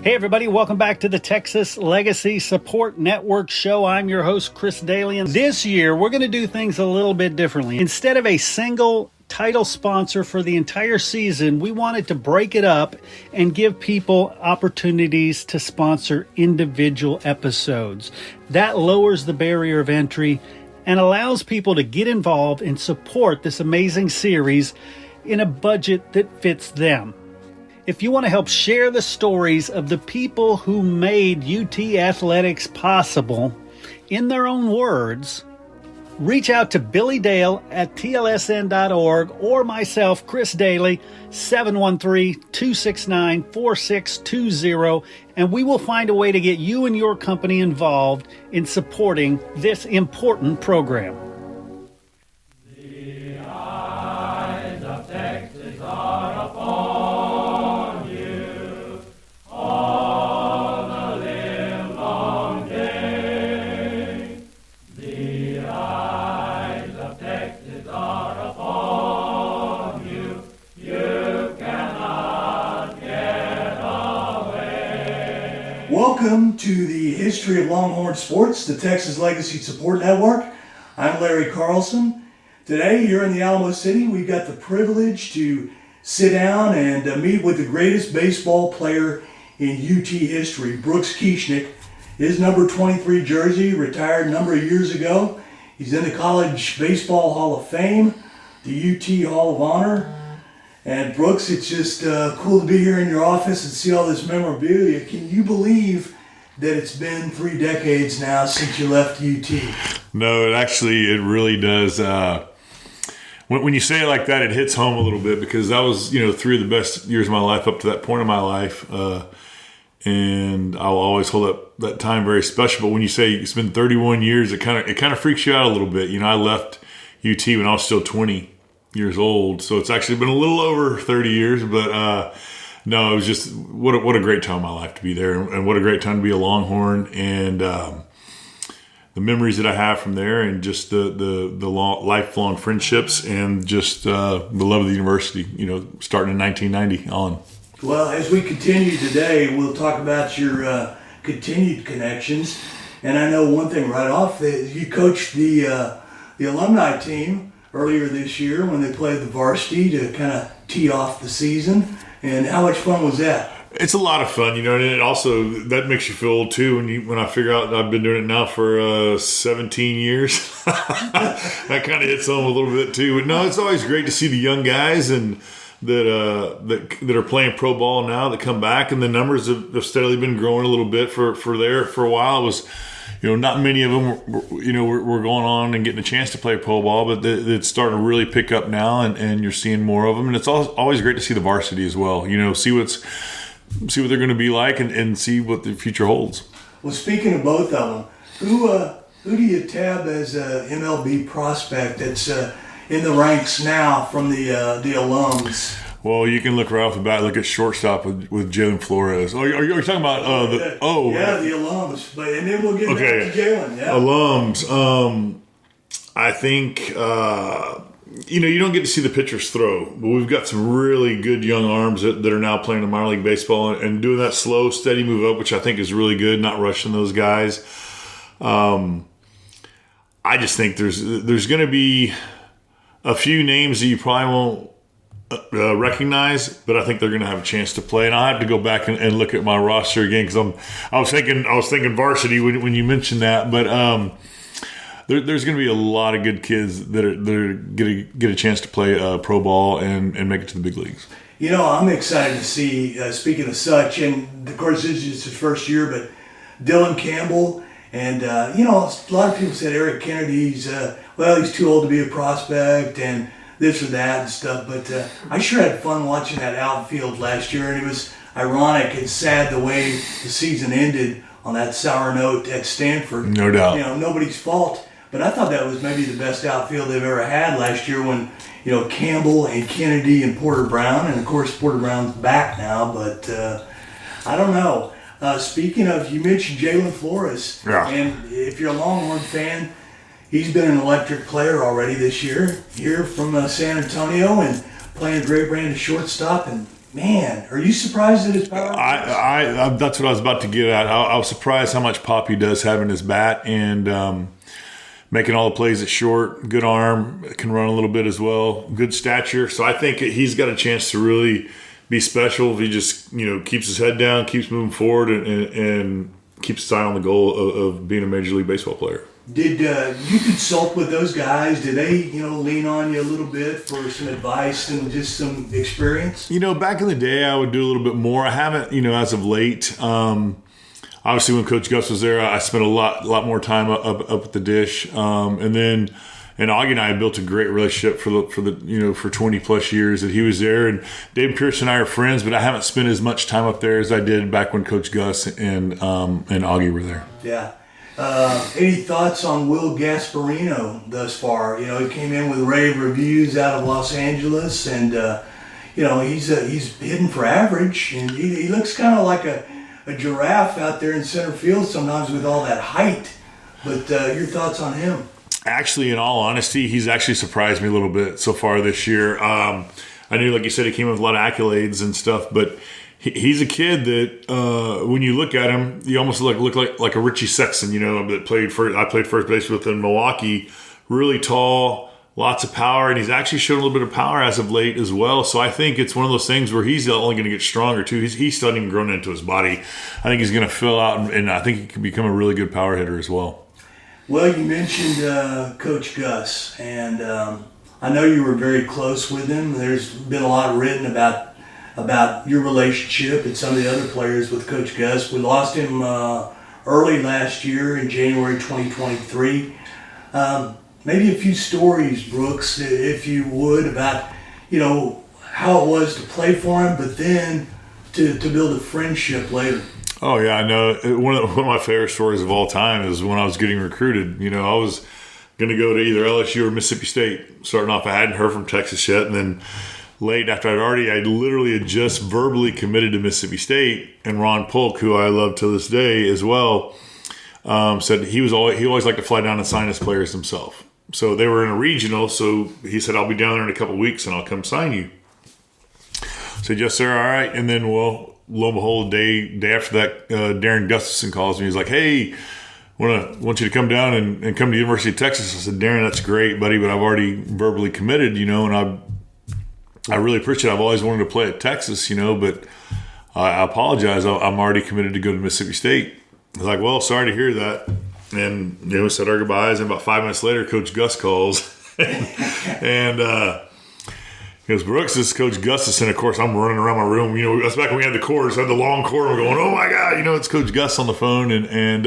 Hey everybody, welcome back to the Texas Legacy Support Network show. I'm your host, Chris Daly, and this year we're going to do things a little bit differently. Instead of a single title sponsor for the entire season, we wanted to break it up and give people opportunities to sponsor individual episodes. That lowers the barrier of entry and allows people to get involved and support this amazing series in a budget that fits them. If you want to help share the stories of the people who made UT athletics possible in their own words, reach out to Billy Dale at TLSN.org or myself, Chris Daly, 713-269-4620, and we will find a way to get you and your company involved in supporting this important program. The eyes of Texas are upon you all the livelong day. The eyes of Texas are upon you. You cannot get away. Welcome to the History of Longhorn Sports, the Texas Legacy Support Network. I'm Larry Carlson. Today, here in the Alamo City, we've got the privilege to sit down and meet with the greatest baseball player in UT history, Brooks Kieschnick. His number 23 jersey retired a number of years ago. He's in the College Baseball Hall of Fame, the UT Hall of Honor. And Brooks, it's just cool to be here in your office and see all this memorabilia. Can you believe that it's been 3 decades now since you left UT? No, it really does. When you say it like that, it hits home a little bit because that was, 3 of the best years of my life up to that point in my life. And I'll always hold that time very special. But when you say it's been 31 years, it kind of freaks you out a little bit. I left UT when I was still 20 years old. So it's actually been a little over 30 years, but no, it was just what a great time in my life to be there, and what a great time to be a Longhorn, and the memories that I have from there, and just the lifelong friendships, and just the love of the university, starting in 1990 on. Well, as we continue today, we'll talk about your continued connections. And I know one thing right off, that you coached the alumni team earlier this year when they played the varsity to kind of tee off the season. And how much fun was that? It's a lot of fun, and it also, that makes you feel old too when I figure out I've been doing it now for 17 years. That kind of hits home a little bit too. But no, it's always great to see the young guys and that are playing pro ball now that come back, and the numbers have steadily been growing a little bit for a while. It was, not many of them were going on and getting a chance to play pro ball, but it's starting to really pick up now, and you're seeing more of them, and it's always great to see the varsity as well. See what they're going to be like, and see what the future holds. Well, speaking of both of them, who do you tab as a MLB prospect that's in the ranks now from the alums? Well, you can look right off the bat. Look at shortstop with Jalen Flores. Are you talking about the alums? And then we'll get back to Jalen. Yeah. Alums. I think you don't get to see the pitchers throw, but we've got some really good young arms that are now playing in minor league baseball and doing that slow, steady move up, which I think is really good. Not rushing those guys. I just think there's going to be a few names that you probably won't recognize, but I think they're going to have a chance to play. And I have to go back and look at my roster again because I was thinking varsity when you mentioned that, but there's going to be a lot of good kids that are going to get a chance to play pro ball and make it to the big leagues. I'm excited to see, speaking of such, and of course this is his first year, but Dylan Campbell, and a lot of people said Eric Kennedy's he's too old to be a prospect and this or that and stuff, but I sure had fun watching that outfield last year, and it was ironic and sad the way the season ended on that sour note at Stanford. No doubt. Nobody's fault, but I thought that was maybe the best outfield they've ever had last year when, Campbell and Kennedy and Porter Brown, and of course Porter Brown's back now, but I don't know. Speaking of, you mentioned Jalen Flores, and if you're a Longhorn fan, he's been an electric player already this year, here from San Antonio, and playing a great brand of shortstop, and man, are you surprised at his power? I that's what I was about to get at. I was surprised how much pop he does have in his bat, and making all the plays at short. Good arm, can run a little bit as well. Good stature. So I think he's got a chance to really be special if he just keeps his head down, keeps moving forward, and keeps his eye on the goal of being a Major League Baseball player. Did you consult with those guys? Did they, lean on you a little bit for some advice and just some experience? Back in the day, I would do a little bit more. I haven't, as of late. Obviously, when Coach Gus was there, I spent a lot more time up at the dish. And then, Augie and I built a great relationship for 20 plus years that he was there. And Dave Pierce and I are friends, but I haven't spent as much time up there as I did back when Coach Gus and Augie were there. Yeah. Any thoughts on Will Gasparino thus far? He came in with rave reviews out of Los Angeles, and he's hitting for average, and he looks kind of like a giraffe out there in center field sometimes with all that height. But your thoughts on him? Actually, in all honesty, he's actually surprised me a little bit so far this year. I knew, like you said, he came with a lot of accolades and stuff, but he's a kid that when you look at him, you almost look like a Richie Sexton, that I played first base with in Milwaukee. Really tall, lots of power, and he's actually shown a little bit of power as of late as well. So I think it's one of those things where he's only going to get stronger too. He's still not even grown into his body. I think he's going to fill out, and I think he can become a really good power hitter as well. Well, you mentioned Coach Gus, and I know you were very close with him. There's been a lot written about your relationship and some of the other players with Coach Gus. We lost him early last year in January 2023. Maybe a few stories, Brooks, if you would, about how it was to play for him, but then to build a friendship later. Oh yeah, I know. One of my favorite stories of all time is when I was getting recruited. I was going to go to either LSU or Mississippi State. Starting off, I hadn't heard from Texas yet, and then late after I literally had just verbally committed to Mississippi State, and Ron Polk, who I love to this day as well, said he always liked to fly down and sign his players himself. So they were in a regional, so he said, I'll be down there in a couple of weeks and I'll come sign you. I said, yes, sir, all right. And then, lo and behold, day after that, Darren Gustafson calls me. He's like, hey, want you to come down and come to the University of Texas. I said, Darren, that's great, buddy, but I've already verbally committed, and I really appreciate it. I've always wanted to play at Texas, but I apologize. I'm already committed to go to Mississippi State. I was like, well, sorry to hear that. And, we said our goodbyes. And about 5 minutes later, Coach Gus calls. And he goes, Brooks, this is Coach Gustafson. Of course, I'm running around my room. That's back when we had the cords. Had the long cord. We're going, oh, my God. It's Coach Gus on the phone. And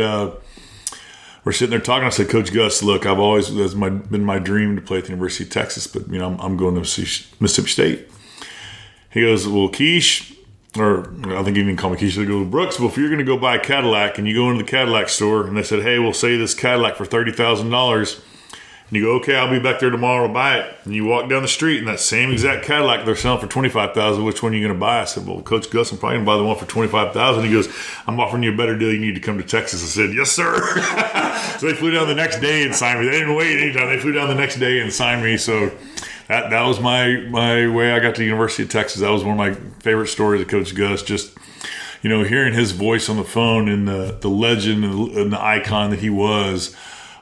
we're sitting there talking. I said, Coach Gus, look, that's been my dream to play at the University of Texas, but I'm going to Mississippi State. He goes, well, Keish, or I think he didn't call me Keish. He goes, Brooks, well, if you're going to go buy a Cadillac and you go into the Cadillac store, and they said, hey, we'll sell you this Cadillac for $30,000. And you go, okay, I'll be back there tomorrow to buy it. And you walk down the street, and that same exact Cadillac they're selling for $25,000. Which one are you going to buy? I said, well, Coach Gus, I'm probably going to buy the one for $25,000. He goes, I'm offering you a better deal. You need to come to Texas. I said, yes, sir. So they flew down the next day and signed me. They didn't wait any time. They flew down the next day and signed me. So that was my way I got to the University of Texas. That was one of my favorite stories of Coach Gus. Just hearing his voice on the phone and the legend and the icon that he was.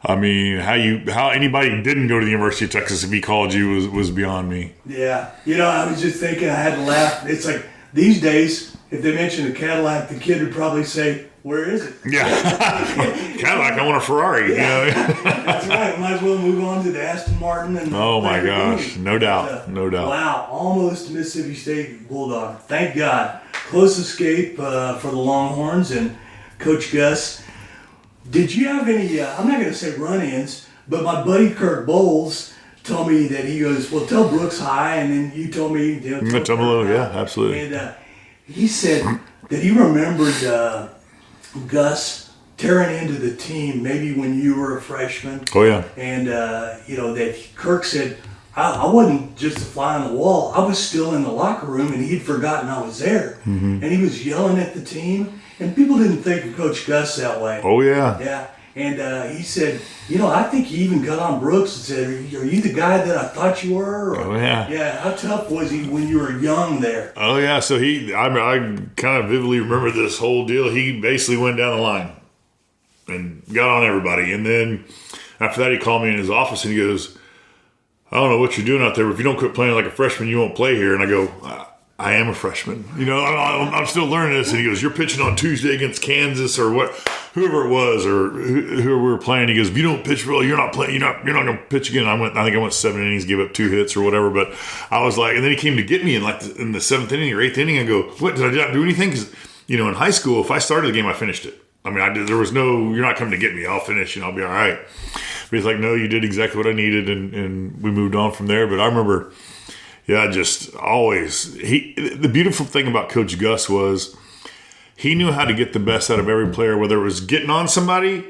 I mean, how anybody didn't go to the University of Texas if he called you was beyond me. Yeah. I was just thinking, I had to laugh. It's like these days, if they mention a Cadillac, the kid would probably say, where is it? Yeah. Cadillac, I want a Ferrari. Yeah. That's right. Might as well move on to the Aston Martin. And oh, my gosh. No doubt. No doubt. Wow. Almost Mississippi State Bulldog. Thank God. Close escape for the Longhorns and Coach Gus. Did you have any, I'm not going to say run-ins, but my buddy Kirk Bowles told me that he goes, well, tell Brooks hi, and then you told me. Tell him hello, yeah, absolutely. And he said that he remembered Gus tearing into the team maybe when you were a freshman. Oh, yeah. And, that Kirk said, I wasn't just a fly on the wall. I was still in the locker room, and he'd forgotten I was there. Mm-hmm. And he was yelling at the team. And people didn't think of Coach Gus that way. Oh, yeah. Yeah. And he said, I think he even got on Brooks and said, "Are you the guy that I thought you were?" Oh, yeah. Yeah. How tough was he when you were young there? Oh, yeah. So I kind of vividly remember this whole deal. He basically went down the line and got on everybody. And then after that, he called me in his office and he goes, "I don't know what you're doing out there, but if you don't quit playing like a freshman, you won't play here." And I go, I am a freshman. I'm still learning this. And he goes, "You're pitching on Tuesday against Kansas or whoever it was, or whoever we were playing." He goes, "If you don't pitch well, you're not playing. You're not going to pitch again." I think I went 7 innings, gave up 2 hits or whatever. But I was like, and then he came to get me in in the 7th inning or 8th inning. I go, "What, did I not do anything?" Because in high school, if I started the game, I finished it. I mean, there was no, "You're not coming to get me. I'll finish and I'll be all right." But he's like, "No, you did exactly what I needed," and we moved on from there. But I remember. Yeah, just always. The beautiful thing about Coach Gus was he knew how to get the best out of every player, whether it was getting on somebody,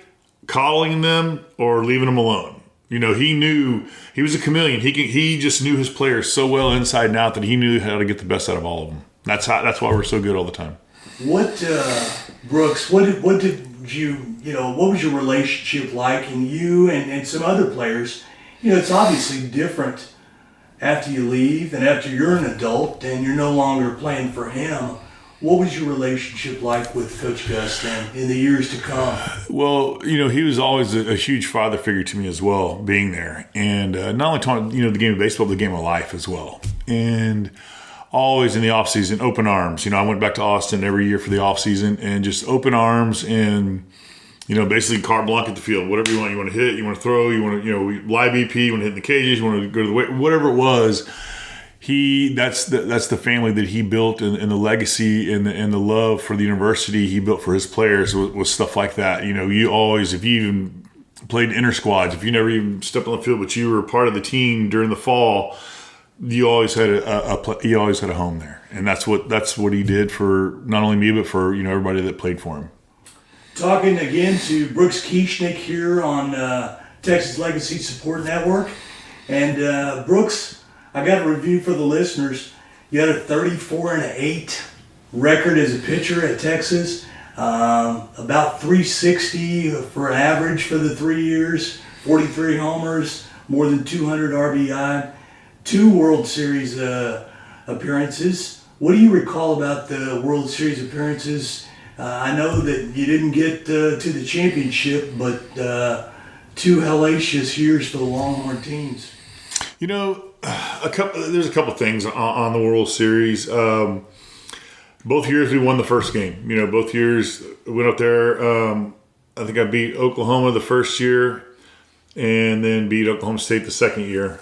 coddling them, or leaving them alone. He knew he was a chameleon. He just knew his players so well inside and out that he knew how to get the best out of all of them. That's why we're so good all the time. What, Brooks? What did you? What was your relationship like? And you and some other players. It's obviously different after you leave and after you're an adult and you're no longer playing for him. What was your relationship like with Coach Gus then in the years to come? Well, he was always a huge father figure to me as well, being there. And not only taught, the game of baseball, but the game of life as well. And always in the offseason, open arms. I went back to Austin every year for the offseason and just open arms and basically carte blanche at the field. Whatever you want. You want to hit, you want to throw, you want to, live BP, you want to hit in the cages, you want to go to the weight, whatever it was. That's the family that he built and the legacy and the love for the university he built for his players was stuff like that. You always, if you even played inter squads, if you never even stepped on the field, but you were part of the team during the fall, you always had a home there. And that's what he did for not only me, but for, everybody that played for him. Talking again to Brooks Kieschnick here on Texas Legacy Support Network. And Brooks, I got a review for the listeners. You had a 34-8 record as a pitcher at Texas. About 360 for an average for the 3 years. 43 homers, more than 200 RBI. 2 World Series appearances. What do you recall about the World Series appearances? I know that you didn't get to the championship, but 2 hellacious years for the Longhorn teams. There's a couple things on the World Series. Both years we won the first game. Both years we went up there. I think I beat Oklahoma the first year, and then beat Oklahoma State the second year.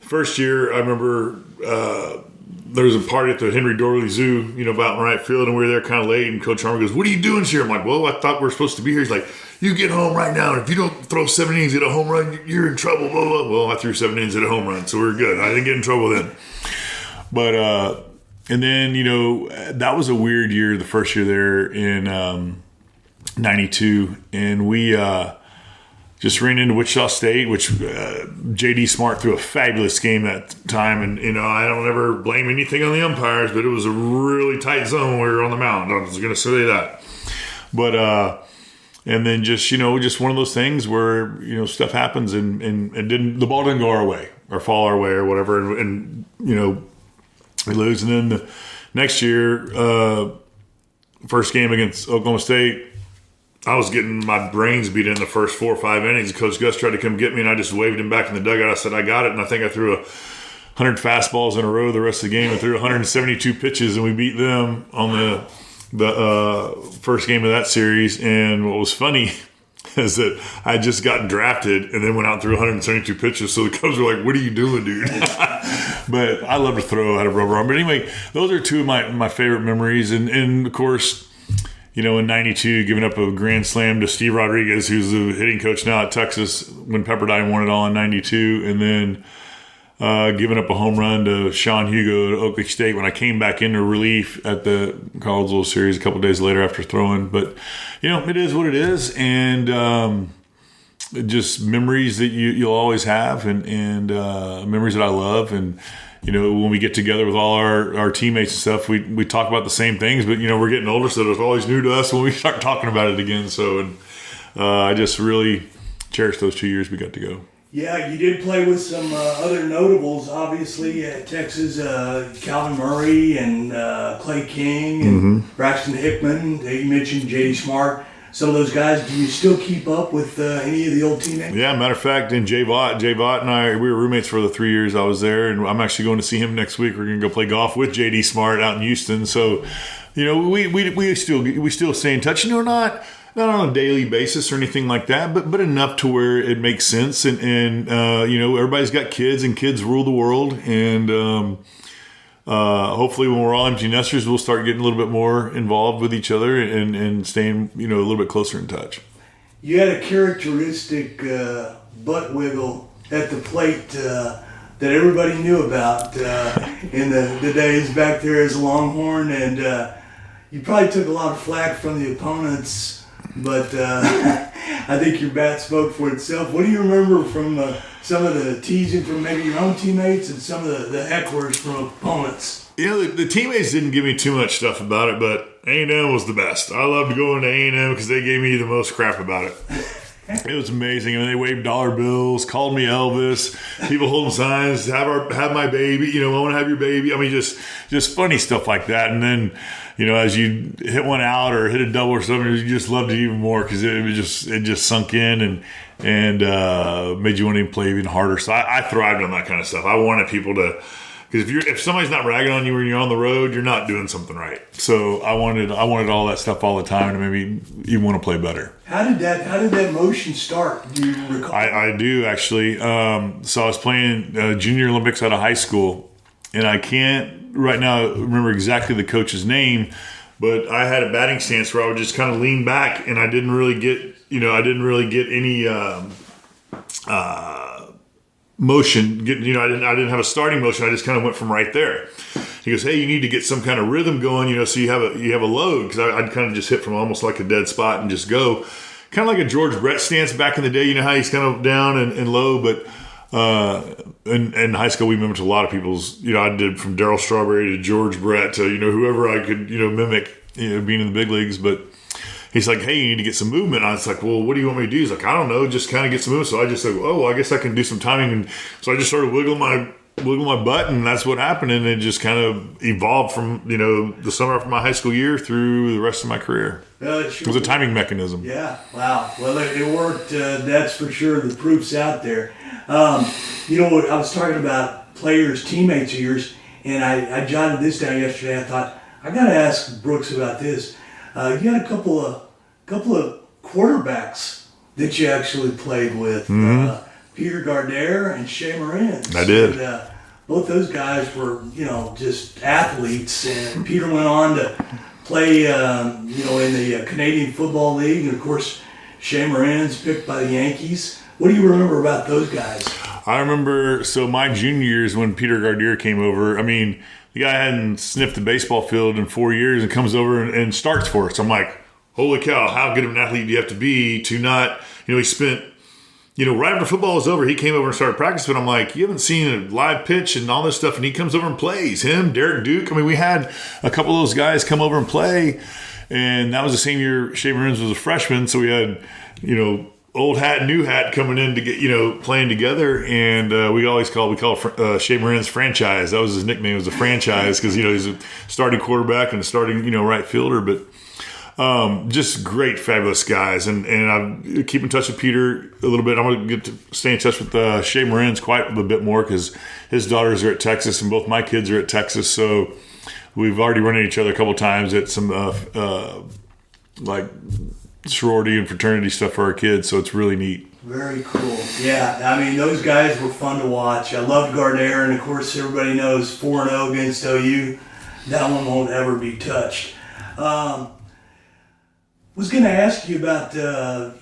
First year, I remember. There was a party at the Henry Dorley Zoo, about in right field, and we were there kind of late, and Coach Harmon goes, "What are you doing here?" I'm like, "Well, I thought we were supposed to be here." He's like, "You get home right now, and if you don't throw 7 innings at a home run, you're in trouble, blah, blah." Well, I threw 7 innings at a home run, so we were good. I didn't get in trouble then. But, and then, that was a weird year, the first year there in 92, and we just ran into Wichita State, which J.D. Smart threw a fabulous game that time. And, I don't ever blame anything on the umpires, but it was a really tight zone when we were on the mound. I was going to say that. But, and then just one of those things where, stuff happens and the ball didn't go our way or fall our way or whatever. And we lose. And then the next year, first game against Oklahoma State, I was getting my brains beat in the first 4 or 5 innings. Coach Gus tried to come get me, and I just waved him back in the dugout. I said, "I got it." And I think I threw 100 fastballs in a row the rest of the game and threw 172 pitches, and we beat them on the first game of that series. And what was funny is that I had just gotten drafted and then went out and threw 172 pitches. So the Cubs were like, "What are you doing, dude?" But I love to throw out of rubber arm. But anyway, those are 2 of my favorite memories. And of course, in 92, giving up a grand slam to Steve Rodriguez, who's the hitting coach now at Texas, when Pepperdine won it all in 92. And then giving up a home run to Sean Hugo at Oklahoma State when I came back into relief at the Collegeville series a couple days later after throwing. But, it is what it is. And just memories that you'll always have and memories that I love. And, when we get together with all our teammates and stuff, we talk about the same things, but, we're getting older, so it's always new to us when we start talking about it again. So, I just really cherish those 2 years we got to go. Yeah, you did play with some other notables, obviously, at Texas, Calvin Murray and Clay King and Braxton Hickman. You mentioned J.D. Smart. Some of those guys, do you still keep up with any of the old teammates? Yeah, matter of fact, and Jay Vaught and I, we were roommates for the 3 years I was there, and I'm actually going to see him next week. We're going to go play golf with J.D. Smart out in Houston. So, we still stay in touch. Not on a daily basis or anything like that, but enough to where it makes sense. And everybody's got kids, and kids rule the world. And hopefully when we're all empty nesters, we'll start getting a little bit more involved with each other and staying, a little bit closer in touch. You had a characteristic butt wiggle at the plate that everybody knew about in the days back there as a Longhorn, and you probably took a lot of flack from the opponents, but I think your bat spoke for itself. What do you remember from some of the teasing from maybe your own teammates and some of the hecklers from opponents? The teammates didn't give me too much stuff about it, but A&M was the best. I loved going to A&M because they gave me the most crap about it. It was amazing. I mean, they waved dollar bills, called me Elvis, people holding signs, have my baby, I want to have your baby. I mean, just funny stuff like that. And then, as you hit one out or hit a double or something, you just loved it even more because it just sunk in and made you want to play even harder. So I thrived on that kind of stuff. I wanted people to, because if somebody's not ragging on you when you're on the road, you're not doing something right. So I wanted all that stuff all the time to maybe even want to play better. How did that motion start? Do you recall? I do actually. So I was playing Junior Olympics out of high school, and I can't right now remember exactly the coach's name, but I had a batting stance where I would just kind of lean back, and I didn't really get any motion. I didn't have a starting motion. I just kind of went from right there. He goes, "Hey, you need to get some kind of rhythm going, so you have a load." Because I'd kind of just hit from almost like a dead spot and just go, kind of like a George Brett stance back in the day. You know how he's kind of down and low, but in high school we mimicked a lot of people's. I did from Darryl Strawberry to George Brett to whoever I could mimic being in the big leagues, but. He's like, "Hey, you need to get some movement." I was like, "Well, what do you want me to do?" He's like, "I don't know, just kind of get some movement." So I just said, "Oh, well, I guess I can do some timing." And so I just started wiggling my butt, and that's what happened. And it just kind of evolved from the summer of my high school year through the rest of my career. It was a timing mechanism. Yeah, wow. Well, it worked. That's for sure. The proof's out there. I was talking about players, teammates of yours, and I jotted this down yesterday. I thought I got to ask Brooks about this. You had a couple of quarterbacks that you actually played with, Peter Gardere and Shea Morenz. I did. And, both those guys were, just athletes. And Peter went on to play, in the Canadian Football League, and of course, Shea Morenz picked by the Yankees. What do you remember about those guys? I remember. So my junior years when Peter Gardere came over. I mean. The guy hadn't sniffed the baseball field in 4 years and comes over and starts for us. I'm like, holy cow, how good of an athlete do you have to be to not, he spent, right after football was over, he came over and started practicing. But I'm like, you haven't seen a live pitch and all this stuff. And he comes over and plays. Him, Derek Duke. I mean, we had a couple of those guys come over and play. And that was the same year Shea Morenz was a freshman. So we had, old hat, new hat coming in to get, playing together. And we call Shea Morenz franchise. That was his nickname, was a franchise because, he's a starting quarterback and a starting, right fielder. But just great, fabulous guys. And I keep in touch with Peter a little bit. I'm going to get to stay in touch with Shea Morenz quite a bit more because his daughters are at Texas and both my kids are at Texas. So we've already run into each other a couple of times at some, sorority and fraternity stuff for our kids, so it's really neat. Very cool. Yeah, I mean, those guys were fun to watch. I loved Gardere, and of course, everybody knows 4-0 against OU. That one won't ever be touched. Was going to ask you about, the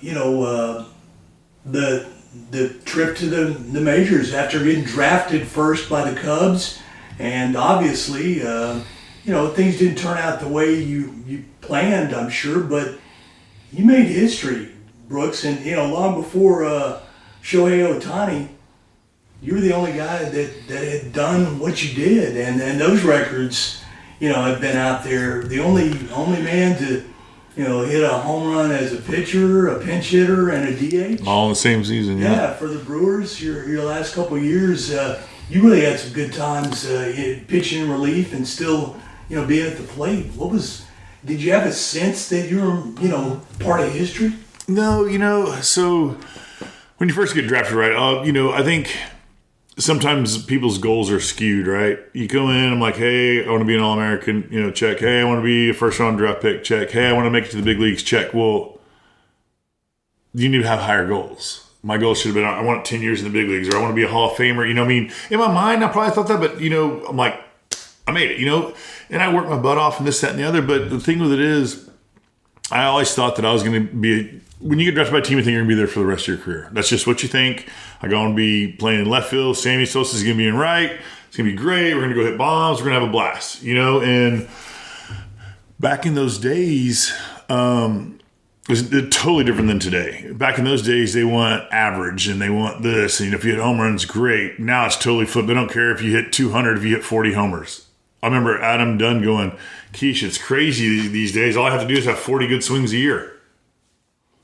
trip to the majors after getting drafted first by the Cubs, and obviously, things didn't turn out the way you planned, I'm sure, but you made history, Brooks, and long before Shohei Ohtani, you were the only guy that had done what you did, and those records, have been out there. The only man to, hit a home run as a pitcher, a pinch hitter, and a DH. All in the same season, yeah. Yeah, for the Brewers, your last couple of years, you really had some good times pitching in relief and still, being at the plate. Did you have a sense that you were, part of history? No, so when you first get drafted, right, I think sometimes people's goals are skewed, right? You go in, I'm like, hey, I want to be an All-American, check. Hey, I want to be a first-round draft pick, check. Hey, I want to make it to the big leagues, check. Well, you need to have higher goals. My goal should have been, I want 10 years in the big leagues, or I want to be a Hall of Famer. In my mind, I probably thought that, but, I'm like, I made it, and I worked my butt off and this, that, and the other. But the thing with it is, I always thought that I was going to be, when you get drafted by a team, you think you're going to be there for the rest of your career. That's just what you think. I'm going to be playing in left field. Sammy Sosa's going to be in right. It's going to be great. We're going to go hit bombs. We're going to have a blast, and back in those days, it was totally different than today. Back in those days, they want average and they want this. And if you hit home runs, great. Now it's totally flipped. They don't care if you hit 200, if you hit 40 homers. I remember Adam Dunn going, Keish, it's crazy these days. All I have to do is have 40 good swings a year.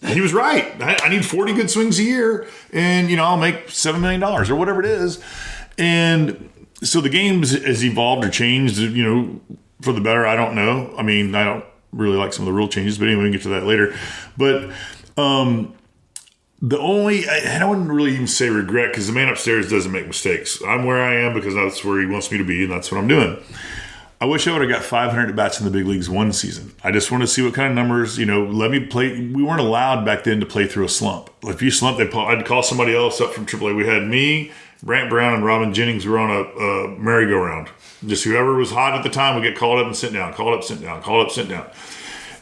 And he was right. I need 40 good swings a year and, I'll make $7 million or whatever it is. And so the game has evolved or changed, for the better. I don't know. I mean, I don't really like some of the rule changes, but anyway, we can get to that later. But the only, I wouldn't really even say regret, because the man upstairs doesn't make mistakes. I'm where I am because that's where he wants me to be, and that's what I'm doing. I wish I would have got 500 at-bats in the big leagues one season. I just want to see what kind of numbers, let me play. We weren't allowed back then to play through a slump. If you slumped, I'd call somebody else up from AAA. We had me, Brant Brown, and Robin Jennings were on a merry-go-round. Just whoever was hot at the time would get called up and sent down, called up, sent down, called up, sent down.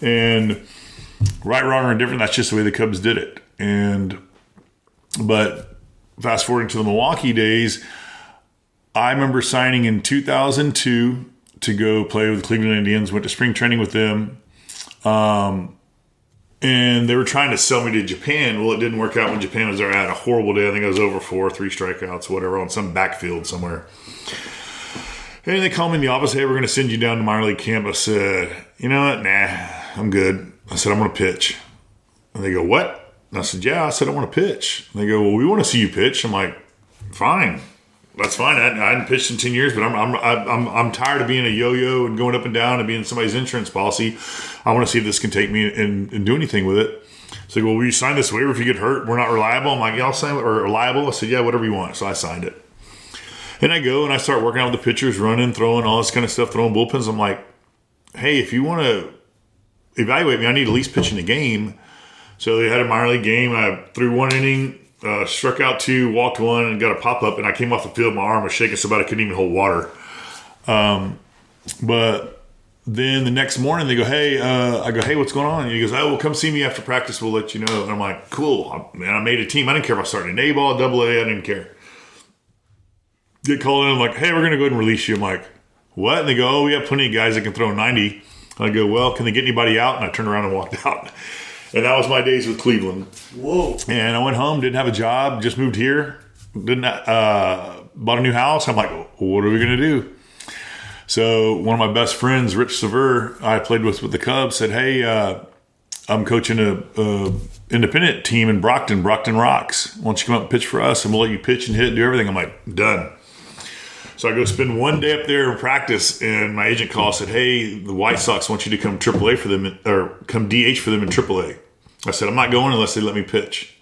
And right, wrong, or indifferent, that's just the way the Cubs did it. But fast forwarding to the Milwaukee days, I remember signing in 2002 to go play with the Cleveland Indians, went to spring training with them. And they were trying to sell me to Japan. Well, it didn't work out when Japan was there. I had a horrible day. I think I was over 4, 3 strikeouts, whatever, on some backfield somewhere. And they called me in the office, hey, we're going to send you down to minor league camp. I said, you know what? Nah, I'm good. I said, I'm going to pitch. And they go, what? And I said, yeah. I said, I want to pitch. And they go, well, we want to see you pitch. I'm like, fine. That's fine. I hadn't pitched in 10 years, but I'm tired of being a yo-yo and going up and down and being somebody's insurance policy. I want to see if this can take me and do anything with it. So they go, well, will you sign this waiver if you get hurt? We're not reliable. I'm like, yeah, I'll sign it. Or reliable? I said, yeah, whatever you want. So I signed it. And I go and I start working out with the pitchers, running, throwing, all this kind of stuff, throwing bullpens. I'm like, hey, if you want to evaluate me, I need at least pitch in the game. So they had a minor league game. I threw one inning, struck out 2, walked 1, and got a pop-up. And I came off the field. My arm was shaking so bad I couldn't even hold water. But then the next morning they go, hey, I go, hey, what's going on? And he goes, oh, well, come see me after practice. We'll let you know. And I'm like, cool. Man, I made a team. I didn't care if I started an A-ball, AA. I didn't care. Get called in. I'm like, hey, we're going to go ahead and release you. I'm like, what? And they go, oh, we have plenty of guys that can throw 90. I go, well, can they get anybody out? And I turned around and walked out. And that was my days with Cleveland. Whoa. And I went home, didn't have a job, just moved here, bought a new house. I'm like, what are we going to do? So one of my best friends, Rich Sever, I played with the Cubs, said, hey, I'm coaching a independent team in Brockton Rocks. Why don't you come up and pitch for us, and we'll let you pitch and hit and do everything. I'm like, done. So I go spend one day up there in practice, and my agent called and said, hey, the White Sox want you to come AAA for them, or come DH for them in AAA. I said, I'm not going unless they let me pitch.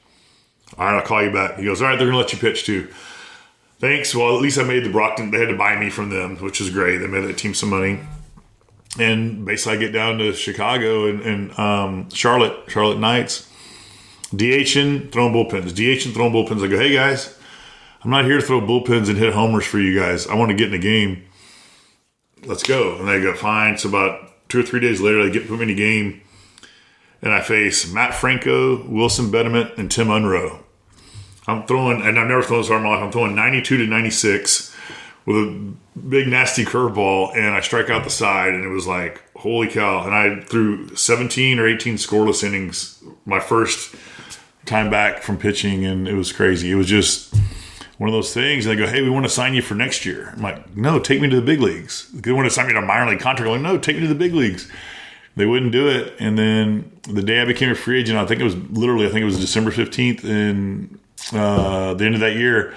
All right, I'll call you back. He goes, all right, they're going to let you pitch too. Thanks. Well, at least I made the Brockton. They had to buy me from them, which is great. They made that team some money. And basically I get down to Chicago and Charlotte Knights, DHing, throwing bullpens. I go, hey, guys, I'm not here to throw bullpens and hit homers for you guys. I want to get in a game. Let's go. And they go, fine. So about 2 or 3 days later, they put me in a game, and I face Matt Franco, Wilson Betterment, and Tim Unruh. I'm throwing, and I've never thrown this hard in my life, I'm throwing 92 to 96 with a big, nasty curveball, and I strike out the side, and it was like, holy cow. And I threw 17 or 18 scoreless innings my first time back from pitching, and it was crazy. It was just one of those things. And they go, hey, we want to sign you for next year. I'm like, no, take me to the big leagues. They want to sign me to a minor league contract. I'm like, no, take me to the big leagues. They wouldn't do it. And then the day I became a free agent, I think it was December 15th. And the end of that year,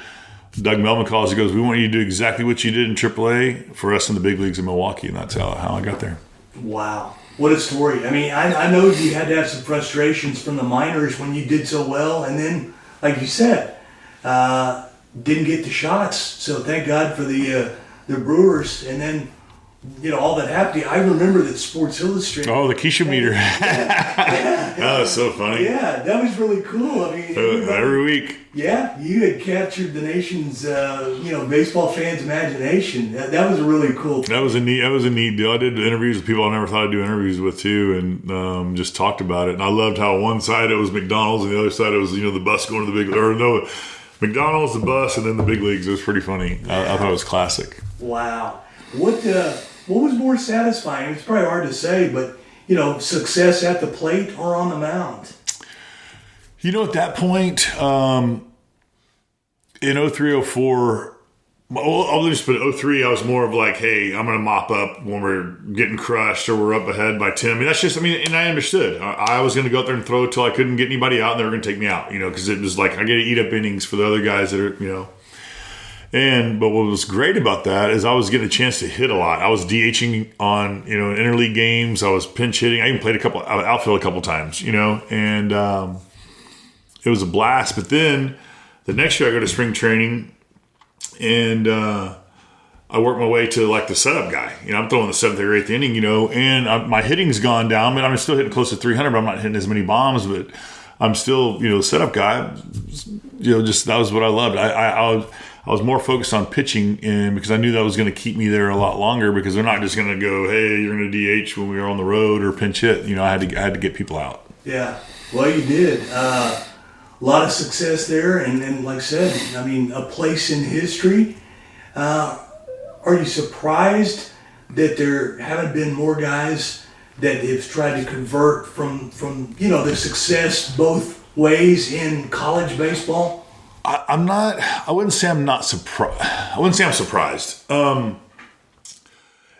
Doug Melvin calls. He goes, we want you to do exactly what you did in AAA for us in the big leagues in Milwaukee. And that's how I got there. Wow. What a story. I mean, I know you had to have some frustrations from the minors when you did so well. And then, like you said, didn't get the shots. So thank God for the Brewers. And then, all that happened. I remember that Sports Illustrated. Oh, the Kieschnick meter. That was so funny. Yeah, that was really cool. I mean, every week. Yeah, you had captured the nation's, baseball fans' imagination. That was a really cool. That was a neat deal. I did interviews with people I never thought I'd do interviews with too, and just talked about it. And I loved how one side it was McDonald's, and the other side it was the bus going to the big, or no, McDonald's, the bus, and then the big leagues. It was pretty funny. I thought it was classic. Wow, what was more satisfying? It's probably hard to say, but success at the plate or on the mound. At that point, in 03, 04, I'll just put 03, I was more of like, hey, I'm going to mop up when we're getting crushed or we're up ahead by 10. I mean, and I understood. I was going to go out there and throw till I couldn't get anybody out, and they were going to take me out, because it was like I get to eat up innings for the other guys that are, But what was great about that is I was getting a chance to hit a lot. I was DHing on, interleague games. I was pinch hitting. I even played outfield a couple times, and it was a blast. But then the next year I go to spring training, and I work my way to like the setup guy. I'm throwing the 7th or 8th inning, and my hitting's gone down, but I'm still hitting close to 300, but I'm not hitting as many bombs, but I'm still, the setup guy. Just that was what I loved. I was more focused on pitching, and because I knew that was going to keep me there a lot longer, because they're not just going to go, hey, you're going to DH when we were on the road or pinch hit. I had to get people out. Yeah, well, you did. A lot of success there, and like I said, I mean, a place in history. Are you surprised that there haven't been more guys that have tried to convert from the success both ways in college baseball? I'm not. I wouldn't say I'm not surprised. I wouldn't say I'm surprised.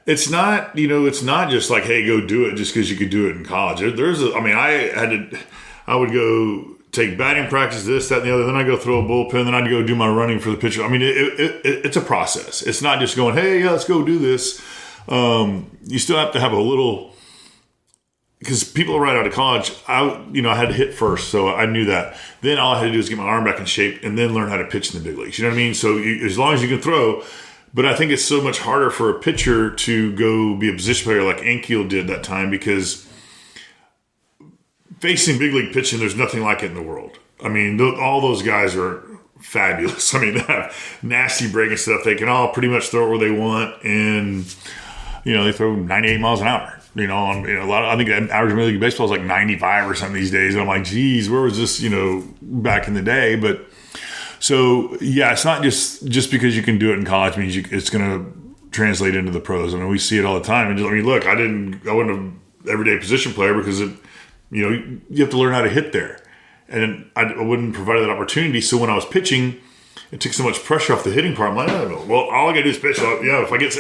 It's not. It's not just like, hey, go do it just because you could do it in college. I would go take batting practice, this, that, and the other. Then I go throw a bullpen. Then I'd go do my running for the pitcher. I mean, it's a process. It's not just going, hey, yeah, let's go do this. You still have to have a little. Because people right out of college, I had to hit first, so I knew that. Then all I had to do was get my arm back in shape and then learn how to pitch in the big leagues. You know what I mean? So as long as you can throw, but I think it's so much harder for a pitcher to go be a position player like Ankiel did that time, because facing big league pitching, there's nothing like it in the world. I mean, all those guys are fabulous. I mean, they have nasty breaking stuff. They can all pretty much throw it where they want, and they throw 98 miles an hour. I think the average Major League Baseball is like 95 or something these days. And I'm like, geez, where was this, back in the day? But so, yeah, it's not just because you can do it in college means it's going to translate into the pros. I mean, we see it all the time. And look, I wasn't an everyday position player because you have to learn how to hit there. And I wouldn't provide that opportunity. So when I was pitching, it took so much pressure off the hitting part. I'm like, oh, well, all I got to do is pitch. If I get,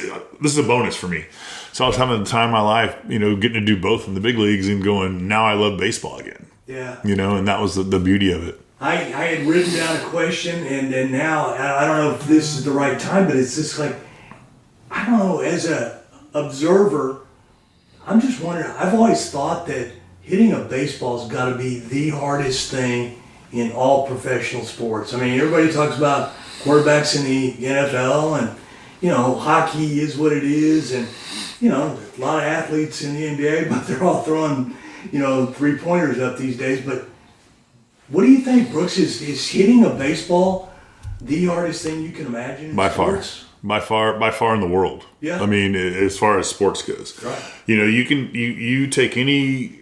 this is a bonus for me. So I was having the time of my life, getting to do both in the big leagues and going, now I love baseball again. Yeah. And that was the beauty of it. I had written down a question, and then now, I don't know if this is the right time, but it's just like, I don't know, as an observer, I'm just wondering, I've always thought that hitting a baseball's got to be the hardest thing in all professional sports. I mean, everybody talks about quarterbacks in the NFL, and, hockey is what it is, and, a lot of athletes in the NBA, but they're all throwing, 3-pointers up these days. But what do you think, Brooks? Is hitting a baseball the hardest thing you can imagine? By far in the world. Yeah. I mean, as far as sports goes, right. You take any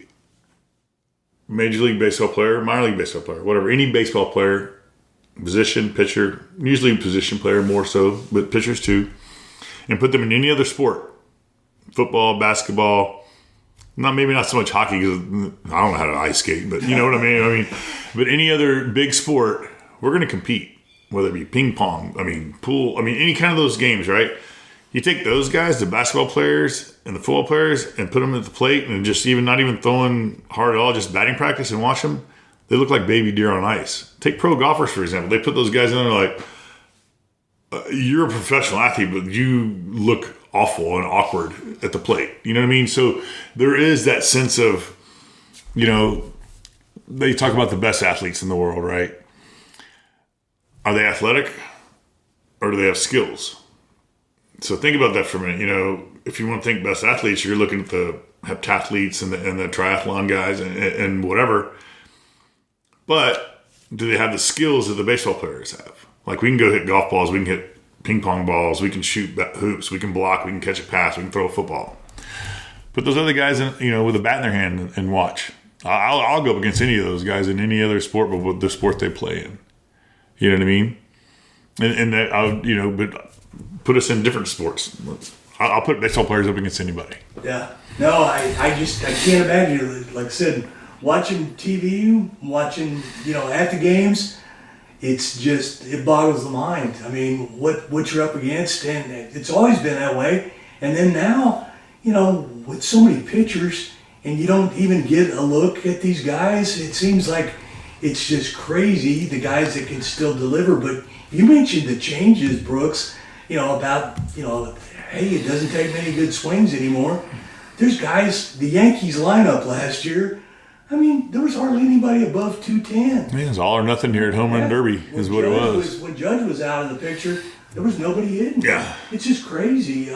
Major League Baseball player, minor league baseball player, whatever, any baseball player, position, pitcher, usually position player more so, but pitchers too, and put them in any other sport. Football, basketball, maybe not so much hockey because I don't know how to ice skate, but you know what I mean? But any other big sport, we're going to compete. whether it be ping pong, pool, any kind of those games, right? You take those guys, the basketball players and the football players, and put them at the plate and just not even throwing hard at all, just batting practice and watch them. They look like baby deer on ice. Take pro golfers, for example. They put those guys in there like, you're a professional athlete, but you look awful and awkward at the plate. You know what I mean? So there is that sense of, they talk about the best athletes in the world, right? Are they athletic or do they have skills? So think about that for a minute. If you want to think best athletes, you're looking at the heptathletes and the triathlon guys and whatever. But do they have the skills that the baseball players have? Like, we can go hit golf balls, we can hit ping pong balls, we can shoot hoops, we can block, we can catch a pass, we can throw a football. Put those other guys in, with a bat in their hand and watch. I'll go up against any of those guys in any other sport, but with the sport they play in. You know what I mean? And that but put us in different sports. I'll put baseball players up against anybody. Yeah. No, I can't imagine. Like I said, watching TV, at the games, it boggles the mind. I mean, what you're up against, and it's always been that way. And then now, with so many pitchers, and you don't even get a look at these guys, it seems like it's just crazy, the guys that can still deliver. But you mentioned the changes, Brooks, about, hey, it doesn't take many good swings anymore. There's guys, the Yankees lineup last year, there was hardly anybody above 210. Man, it's all or nothing here at Home Run Derby is what it was. When Judge was out in the picture, there was nobody hitting. Yeah. It's just crazy.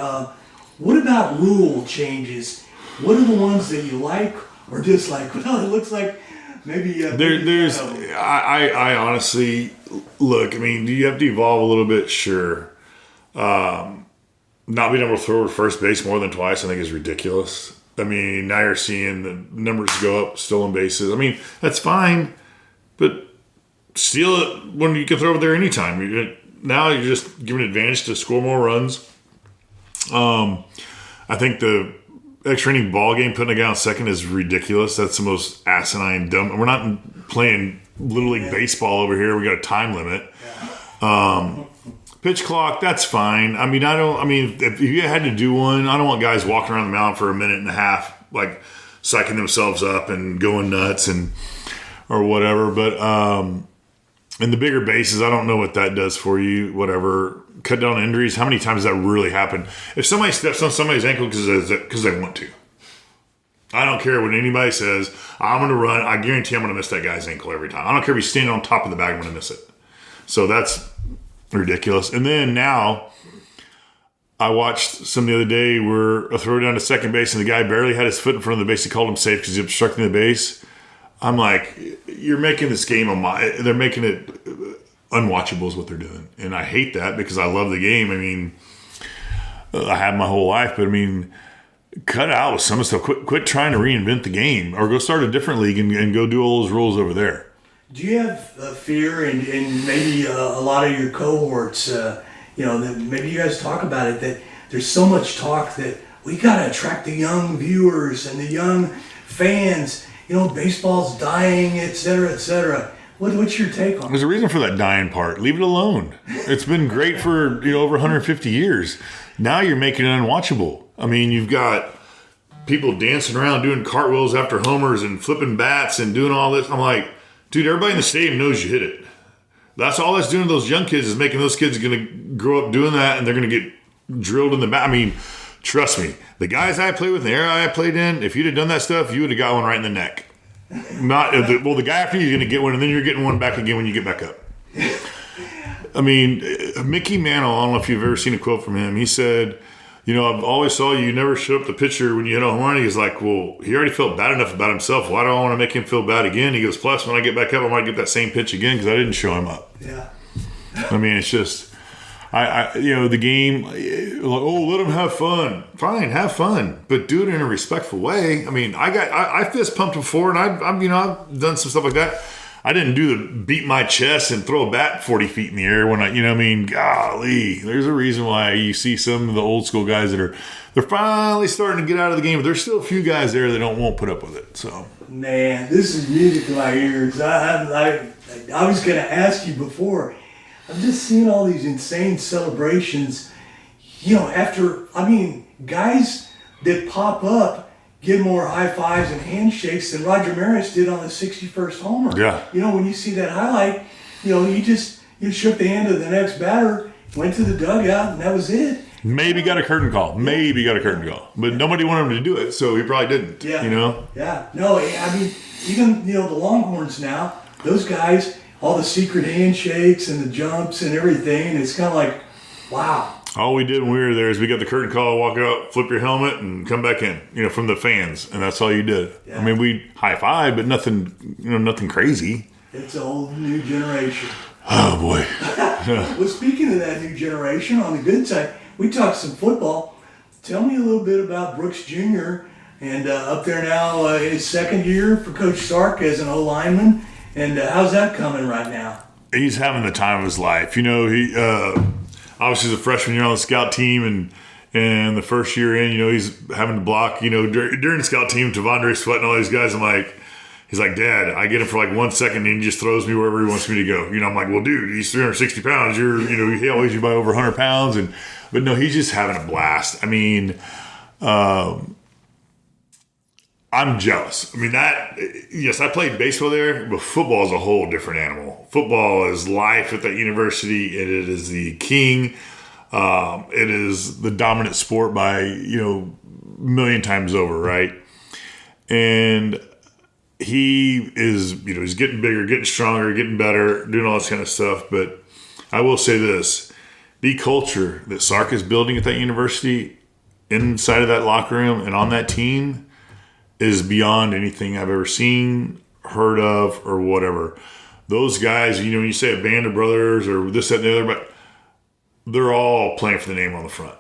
What about rule changes? What are the ones that you like or dislike? Well, it looks like maybe... I honestly, look, do you have to evolve a little bit? Sure. Not being able to throw to first base more than twice, I think, is ridiculous. Now you're seeing the numbers go up, stolen bases. That's fine, but steal it when you can throw it there anytime. Now you're just giving advantage to score more runs. I think the extra inning ball game putting a guy on second is ridiculous. That's the most asinine, dumb. We're not playing Little League baseball over here. We got a time limit. Pitch clock, that's fine. If you had to do one, I don't want guys walking around the mound for a minute and a half, like psyching themselves up and going nuts or whatever. But in the bigger bases, I don't know what that does for you. Whatever, cut down injuries. How many times does that really happen? If somebody steps on somebody's ankle because they want to, I don't care what anybody says. I'm going to run. I guarantee I'm going to miss that guy's ankle every time. I don't care if he's standing on top of the bag. I'm going to miss it. So that's ridiculous. And then now I watched some the other day where a throw down to second base and the guy barely had his foot in front of the base. He called him safe because he was obstructing the base. I'm like, you're making this game they're making it unwatchable is what they're doing. And I hate that because I love the game. I have my whole life, but cut out with some of the stuff. Quit trying to reinvent the game or go start a different league and go do all those rules over there. Do you have fear and maybe a lot of your cohorts, that maybe you guys talk about it, that there's so much talk that we got to attract the young viewers and the young fans, baseball's dying, et cetera, et cetera. What's your take on it? There's a reason for that dying part. Leave it alone. It's been great for over 150 years. Now you're making it unwatchable. You've got people dancing around doing cartwheels after homers and flipping bats and doing all this. I'm like, dude, everybody in the stadium knows you hit it. That's all that's doing to those young kids is making those kids going to grow up doing that, and they're going to get drilled in the back. Trust me, the guys I played with in the era I played in, if you'd have done that stuff, you would have got one right in the neck. The guy after you is going to get one, and then you're getting one back again when you get back up. Mickey Mantle, I don't know if you've ever seen a quote from him. He said, I've always saw you never shut up the pitcher when you hit a home run. He's like, well, he already felt bad enough about himself. Why do I want to make him feel bad again? He goes, plus, when I get back up, I might get that same pitch again because I didn't show him up. Yeah. It's just, the game, let him have fun. Fine, have fun, but do it in a respectful way. I fist pumped before, and I've done some stuff like that. I didn't do the beat my chest and throw a bat 40 feet in the air when golly, there's a reason why you see some of the old school guys they're finally starting to get out of the game, but there's still a few guys there that won't put up with it. So, man, this is music to my ears. I was going to ask you before, I'm just seeing all these insane celebrations. After, guys that pop up get more high fives and handshakes than Roger Maris did on the 61st homer. Yeah. When you see that highlight, you shook the hand of the next batter, went to the dugout, and that was it. Maybe got a curtain call. But nobody wanted him to do it, so he probably didn't. Yeah. Yeah. No, even, the Longhorns now, those guys, all the secret handshakes and the jumps and everything, it's kind of like, wow. All we did when we were there is we got the curtain call, walk out, flip your helmet, and come back in, from the fans. And that's all you did. Yeah. We high-fived, but nothing crazy. It's a whole new generation. Oh, boy. Well, speaking of that new generation, on the good side, we talked some football. Tell me a little bit about Brooks Jr. and up there now, his second year for Coach Sark as an O-lineman. And how's that coming right now? He's having the time of his life. He obviously is a freshman year on the scout team, and the first year in, he's having to block. During the scout team, Tavondre Sweat and all these guys, he's like, Dad, I get him for like 1 second, and he just throws me wherever he wants me to go. I'm like, well, dude, he's 360 pounds. He always you by over 100 pounds, but no, he's just having a blast. I'm jealous. Yes, I played baseball there, but football is a whole different animal. Football is life at that university, and it is the king. It is the dominant sport by, a million times over, right? And he is, he's getting bigger, getting stronger, getting better, doing all this kind of stuff. But I will say this, the culture that Sark is building at that university, inside of that locker room and on that team, is beyond anything I've ever seen, heard of, or whatever. Those guys, when you say a band of brothers or this, that, and the other, but they're all playing for the name on the front.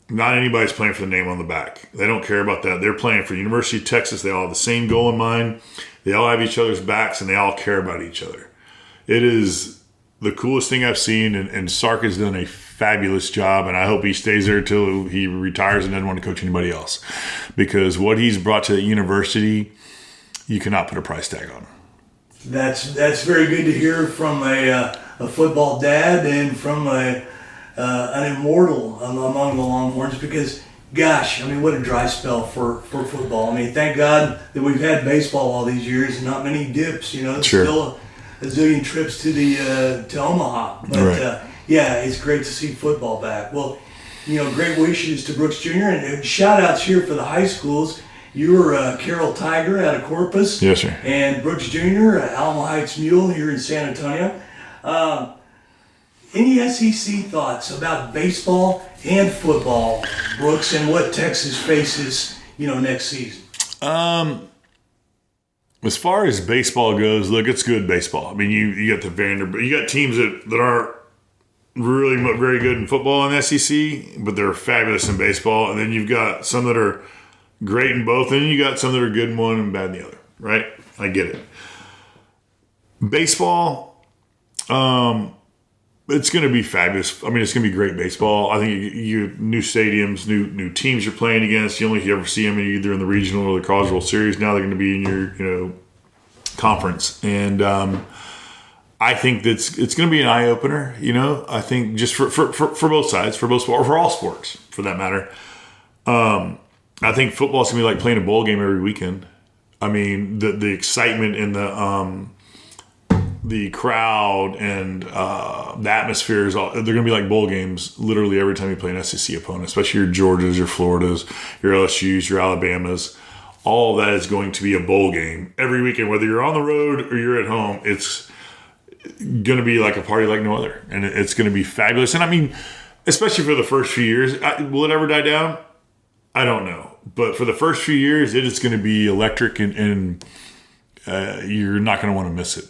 Not anybody's playing for the name on the back. They don't care about that. They're playing for University of Texas. They all have the same goal in mind. They all have each other's backs, and they all care about each other. It is the coolest thing I've seen, and Sark has done a fabulous job, and I hope he stays there till he retires and doesn't want to coach anybody else. Because what he's brought to the university, you cannot put a price tag on. That's very good to hear from a football dad and from an immortal among the Longhorns, because, gosh, what a dry spell for football. Thank God that we've had baseball all these years and not many dips. It's sure. Still a zillion trips to Omaha. But, right. It's great to see football back. Well, great wishes to Brooks Jr. and shout-outs here for the high schools. You were Carroll Tiger out of Corpus. Yes, sir. And Brooks Jr., Alamo Heights Mule here in San Antonio. Any SEC thoughts about baseball and football, Brooks, and what Texas faces, next season? As far as baseball goes, look, it's good baseball. You got the Vanderbilt. You got teams that aren't really very good in football in the SEC, but they're fabulous in baseball. And then you've got some that are great in both, and then you got some that are good in one and bad in the other, right? I get it. Baseball, it's going to be fabulous. It's going to be great baseball. I think you new stadiums, new teams you're playing against. You only ever see them either in the regional or the College World Series. Now they're going to be in your conference, and I think it's going to be an eye opener. I think just for both sides, for all sports for that matter. I think football is going to be like playing a bowl game every weekend. The excitement and the crowd and the atmosphere is all, they're going to be like bowl games literally every time you play an SEC opponent, especially your Georgias, your Floridas, your LSUs, your Alabamas. All of that is going to be a bowl game every weekend, whether you're on the road or you're at home. It's going to be like a party like no other, and it's going to be fabulous. And especially for the first few years, will it ever die down? I don't know, but for the first few years, it is going to be electric, and you're not going to want to miss it.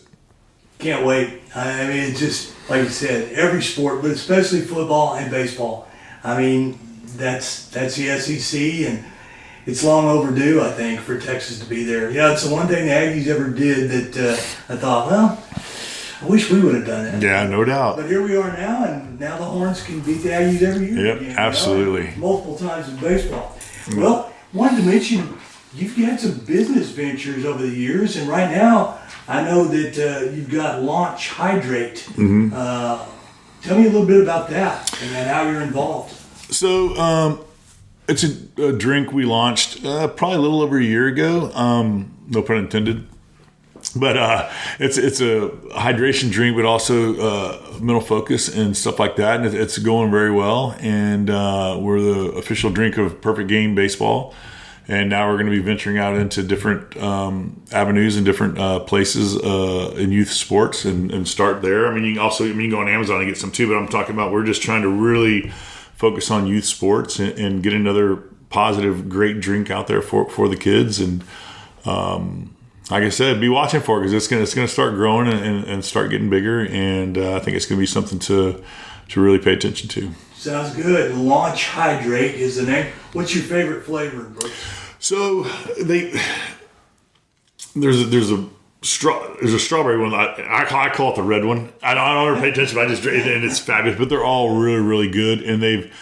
Can't wait. It's just like you said, every sport, but especially football and baseball. That's the SEC, and it's long overdue, I think, for Texas to be there. It's the one thing the Aggies ever did that I thought, well, I wish we would have done that. Yeah, no doubt. But here we are now, and now the Horns can beat the Aggies every year. Yep, absolutely. Multiple times in baseball. Well, wanted to mention you've had some business ventures over the years, and right now I know that you've got Launch Hydrate. Tell me a little bit about that and then how you're involved. So it's a drink we launched probably a little over a year ago. No pun intended. But it's a hydration drink, but also mental focus and stuff like that. And it's going very well. And we're the official drink of Perfect Game Baseball. And now we're going to be venturing out into different avenues and different places in youth sports and start there. I mean, you can go on Amazon and get some too, but I'm talking about we're just trying to really focus on youth sports and get another positive, great drink out there for the kids. And like I said, be watching for it because it's going to start growing and start getting bigger. And I think it's going to be something to really pay attention to. Sounds good. Launch Hydrate is the name. What's your favorite flavor, Brooks? So there's a strawberry one. I call it the red one. I don't ever pay attention, but and it's fabulous. But they're all really, really good, and they've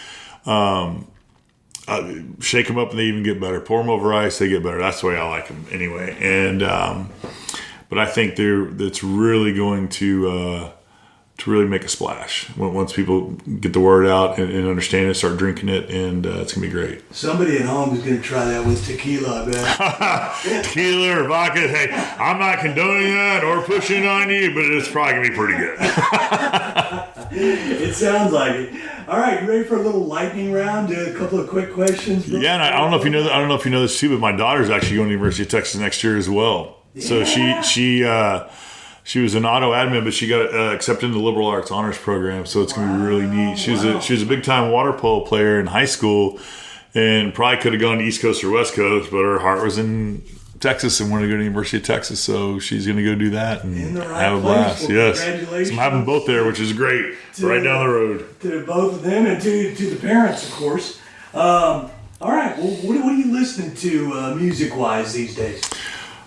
shake them up and they even get better. Pour them over ice, they get better. That's the way I like them anyway. And but I think it's really going to really make a splash once people get the word out and understand it, start drinking it, and it's gonna be great. Somebody at home is gonna try that with tequila, I bet. Tequila or vodka. Hey, I'm not condoning that or pushing on you, but it's probably gonna be pretty good. It sounds like it. All right, you ready for a little lightning round? A couple of quick questions. Brooks? Yeah, and I don't know if you know. I don't know if you know this too, but my daughter's actually going to the University of Texas next year as well. Yeah. So she was an auto admin, but she got accepted into the liberal arts honors program. So it's going to be really neat. She was a big time water polo player in high school, and probably could have gone to East Coast or West Coast, but her heart was in Texas and wanted to go to the University of Texas. So she's going to go do that and have a blast. Well, yes, congratulations. so I'm having both there, which is great. Right down the road. To both of them and to the parents, of course. All right. Well, what are you listening to music wise these days?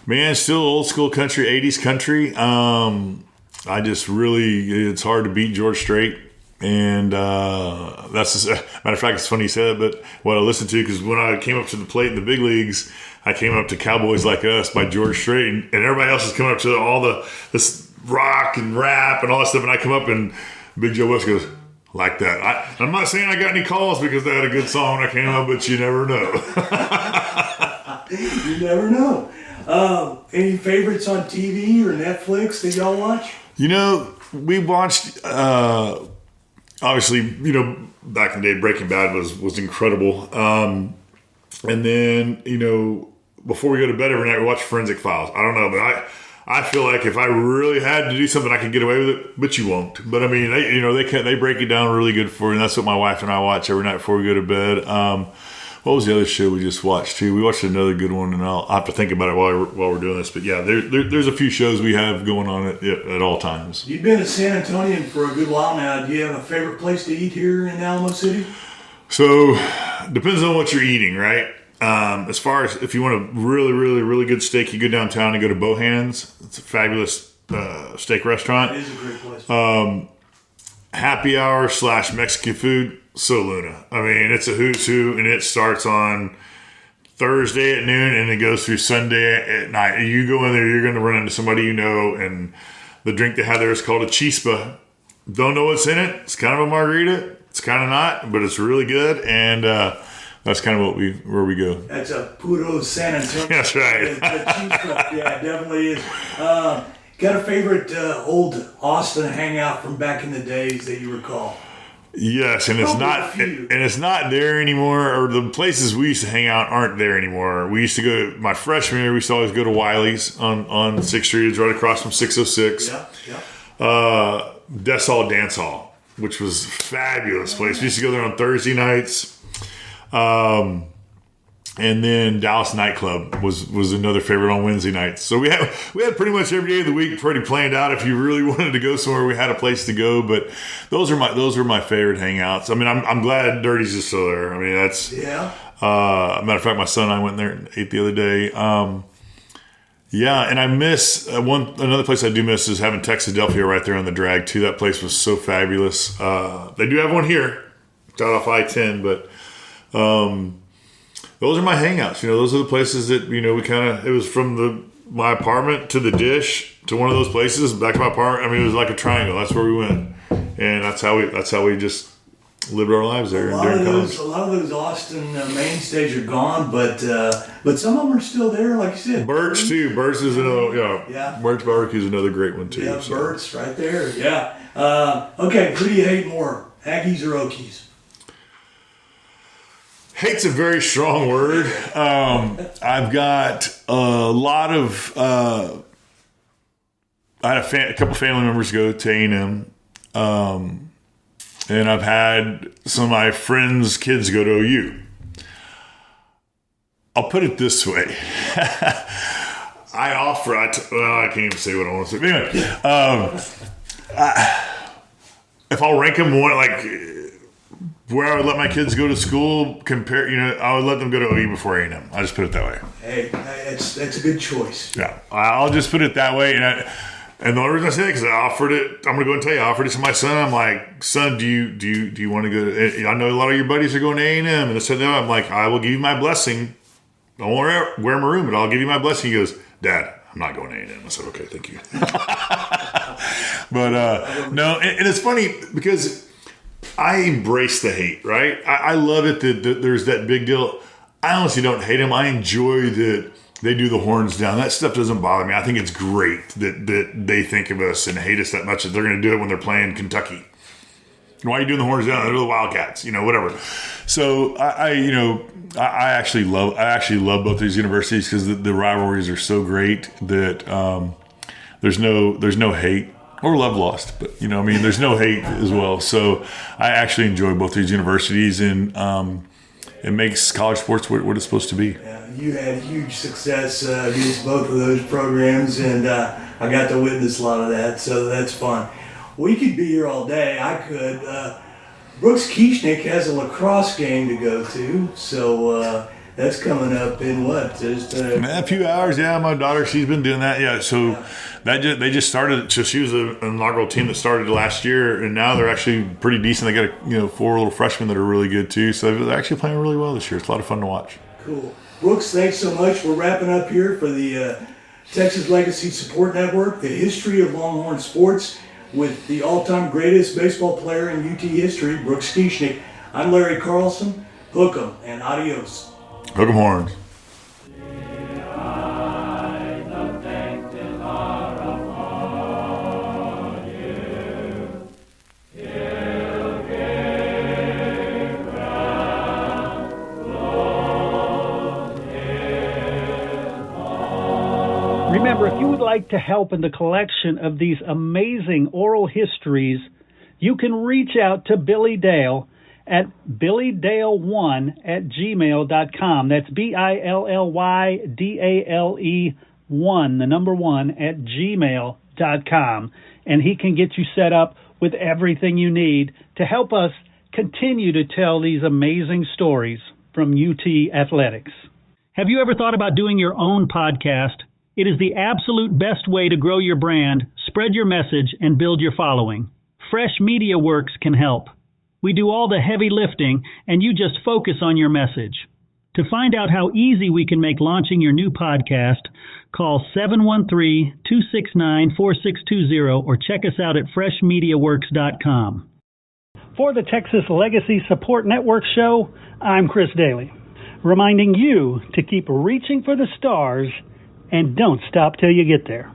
Man, still old school country, 80s country. I just really, it's hard to beat George Strait. And that's just, matter of fact, it's funny you said that, but what I listened to, because when I came up to the plate in the big leagues, I came up to Cowboys Like Us by George Strait, and everybody else is coming up to all this rock and rap and all that stuff, and I come up and Big Joe West goes, like that. I'm not saying I got any calls because they had a good song when I came up, but you never know. You never know. Any favorites on TV or Netflix that y'all watch? You know, we watched, obviously, you know, back in the day, Breaking Bad was incredible. And then, you know, before we go to bed every night, we watch Forensic Files. I don't know, but I feel like if I really had to do something, I could get away with it, but you won't. But I mean, they break it down really good for you, and that's what my wife and I watch every night before we go to bed. What was the other show we just watched too? We watched another good one, and I'll have to think about it while we're doing this. But yeah, there's a few shows we have going on at all times. You've been a San Antonian for a good while now. Do you have a favorite place to eat here in Alamo City? So depends on what you're eating, right? As far as if you want a really, really, really good steak, you go downtown and go to Bohan's. It's a fabulous steak restaurant. It is a great place. Happy hour / Mexican food, So Luna. I mean, it's a who's who, and it starts on Thursday at noon and it goes through Sunday at night. You go in there, you're going to run into somebody you know, and the drink they have there is called a chispa. Don't know what's in it. It's kind of a margarita. It's kind of not, but it's really good, and that's kind of where we go. That's a puro San Antonio. That's right. Yeah, it definitely is. Got a favorite old Austin hangout from back in the days that you recall? Yes, and it's not there anymore. Or the places we used to hang out aren't there anymore. We used to go. My freshman year, we used to always go to Wiley's on 6th Street. It's right across from 606. Yeah. Dessall Dance Hall, which was a fabulous place. We used to go there on Thursday nights. And then Dallas Nightclub was another favorite on Wednesday nights. So we had pretty much every day of the week pretty planned out. If you really wanted to go somewhere, we had a place to go. But those are my favorite hangouts. I mean, I'm glad Dirty's is still there. I mean, that's matter of fact, my son and I went there and ate the other day. Yeah, and I miss another place I do miss is having Texadelphia right there on the drag too. That place was so fabulous. They do have one here, it's out off I-10, but those are my hangouts. Those are the places that, it was from my apartment to the dish to one of those places back to my apartment. I mean, it was like a triangle. That's where we went. And that's how we just lived our lives there during college. A lot of those Austin mainstays are gone, but some of them are still there, like you said. Birch too. Birch is another. Yeah. Birch Barbecue is another great one too. Yeah, so. Birch right there. Yeah. Okay. Who do you hate more, Aggies or Okies? Hate's a very strong word. I've got a lot of. I had a couple family members go to A&M. And I've had some of my friends' kids go to OU. I'll put it this way. I can't even say what I want to say. But anyway, if I'll rank them one, like where I would let my kids go to school, I would let them go to OU before A&M. I'll just put it that way. Hey, that's a good choice. Yeah, I'll just put it that way. And the only reason I say that because I offered it, I'm going to go and tell you, I offered it to my son. I'm like, son, do you want to go to, I know a lot of your buddies are going to A&M. And I said, no, I'm like, I will give you my blessing. I won't wear maroon, but I'll give you my blessing. He goes, Dad, I'm not going to A&M. I said, okay, thank you. But no, and it's funny because I embrace the hate, right? I love it that there's that big deal. I honestly don't hate him. I enjoy that they do the horns down. That stuff doesn't bother me. I think it's great that they think of us and hate us that much that they're going to do it when they're playing Kentucky. Why are you doing the horns down? They're the Wildcats, whatever. So I actually love both these universities because the rivalries are so great that there's no hate or love lost, but there's no hate as well. So I actually enjoy both these universities, and it makes college sports what it's supposed to be. Yeah, you had huge success against both of those programs, and I got to witness a lot of that, so that's fun. We could be here all day. I could. Brooks Kieschnick has a lacrosse game to go to, so that's coming up in what? Just a few hours. Yeah, my daughter, she's been doing that. Yeah, so they just started. So she was an inaugural team that started last year, and now they're actually pretty decent. They got 4 little freshmen that are really good too. So they're actually playing really well this year. It's a lot of fun to watch. Cool. Brooks, thanks so much. We're wrapping up here for the Texas Legacy Support Network, the history of Longhorn sports, with the all-time greatest baseball player in UT history, Brooks Kieschnick. I'm Larry Carlson. Hook 'em and adios. Hook 'em horns. Remember, if you would like to help in the collection of these amazing oral histories, you can reach out to Billy Dale at billydale1@gmail.com. That's BILLYDALE1, the number 1, @gmail.com. And he can get you set up with everything you need to help us continue to tell these amazing stories from UT Athletics. Have you ever thought about doing your own podcast? It is the absolute best way to grow your brand, spread your message, and build your following. Fresh Media Works can help. We do all the heavy lifting, and you just focus on your message. To find out how easy we can make launching your new podcast, call 713-269-4620 or check us out at freshmediaworks.com. For the Texas Legacy Support Network show, I'm Chris Daly, reminding you to keep reaching for the stars and don't stop till you get there.